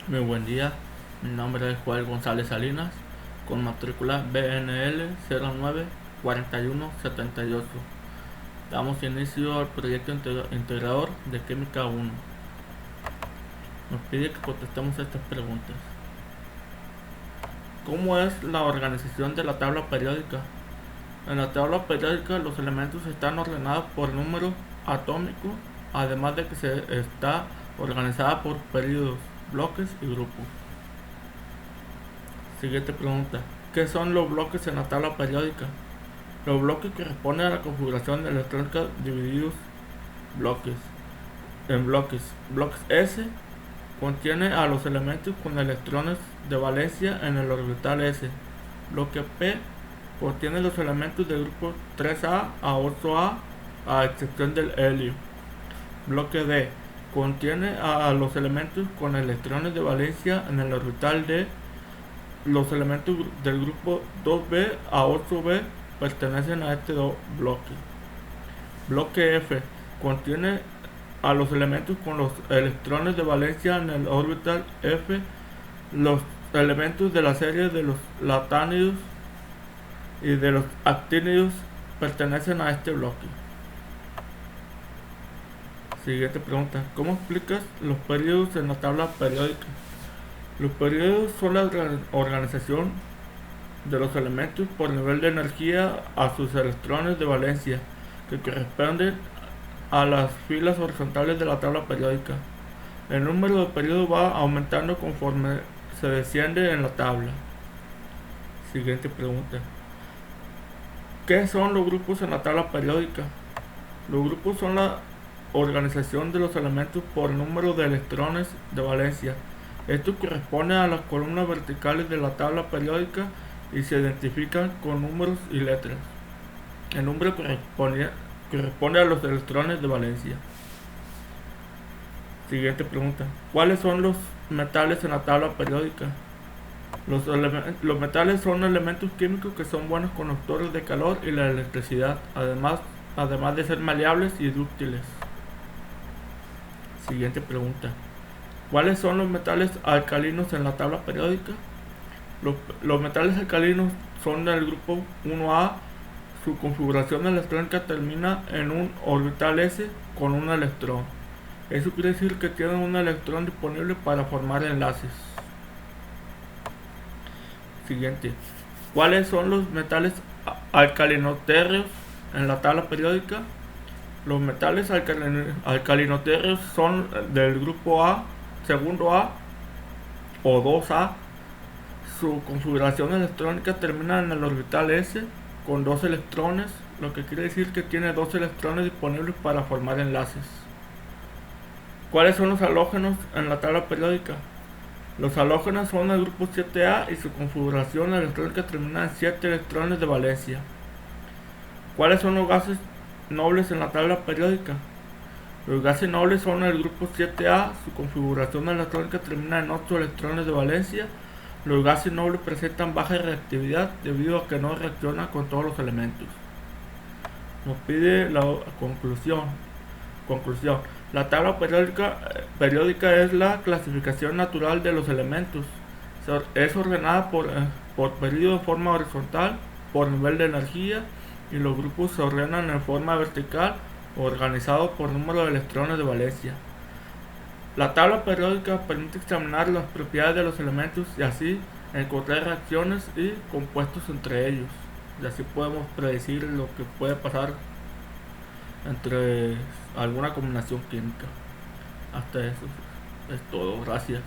Muy buen día, mi nombre es Joel González Salinas, con matrícula BNL 094178. Damos inicio al proyecto integrador de Química 1. Nos pide que contestemos estas preguntas. ¿Cómo es la organización de la tabla periódica? En la tabla periódica los elementos están ordenados por número atómico, además de que se está organizada por períodos, bloques y grupos. Siguiente pregunta. ¿Qué son los bloques en la tabla periódica? Los bloques corresponden a la configuración electrónica divididos en bloques. Bloques S contiene a los elementos con electrones de valencia en el orbital S. Bloque P contiene los elementos del grupo 3A a 8A a excepción del helio. Bloque D contiene a los elementos con electrones de valencia en el orbital D. Los elementos del grupo 2B a 8B pertenecen a este bloque. Bloque F contiene a los elementos con los electrones de valencia en el orbital F. Los elementos de la serie de los latánidos y de los actínidos pertenecen a este bloque. Siguiente pregunta. ¿Cómo explicas los períodos en la tabla periódica? Los períodos son la organización de los elementos por nivel de energía a sus electrones de valencia, que corresponden a las filas horizontales de la tabla periódica. El número de periodos va aumentando conforme se desciende en la tabla. Siguiente pregunta. ¿Qué son los grupos en la tabla periódica? Los grupos son la organización de los elementos por número de electrones de valencia. Esto corresponde a las columnas verticales de la tabla periódica y se identifican con números y letras. El número corresponde a los electrones de valencia. Siguiente pregunta. ¿Cuáles son los metales en la tabla periódica? Los metales son elementos químicos que son buenos conductores de calor y la electricidad, además de ser maleables y dúctiles. Siguiente pregunta. ¿Cuáles son los metales alcalinos en la tabla periódica? Los metales alcalinos son del grupo 1A. Su configuración electrónica termina en un orbital S con un electrón. Eso quiere decir que tienen un electrón disponible para formar enlaces. Siguiente. ¿Cuáles son los metales alcalinotérreos en la tabla periódica? Los metales alcalinotérreos son del grupo A, segundo A o 2A. Su configuración electrónica termina en el orbital S con 2 electrones, lo que quiere decir que tiene 2 electrones disponibles para formar enlaces. ¿Cuáles son los halógenos en la tabla periódica? Los halógenos son del grupo 7A y su configuración electrónica termina en 7 electrones de valencia. ¿Cuáles son los gases nobles en la tabla periódica? Los gases nobles son del grupo 7A, su configuración electrónica termina en 8 electrones de valencia. Los gases nobles presentan baja reactividad debido a que no reaccionan con todos los elementos. Nos pide la conclusión. La tabla periódica es la clasificación natural de los elementos. Es ordenada por periodo en forma horizontal, por nivel de energía, y los grupos se ordenan en forma vertical, organizados por número de electrones de valencia. La tabla periódica permite examinar las propiedades de los elementos y así encontrar reacciones y compuestos entre ellos. Y así podemos predecir lo que puede pasar entre alguna combinación química. Hasta eso es todo. Gracias.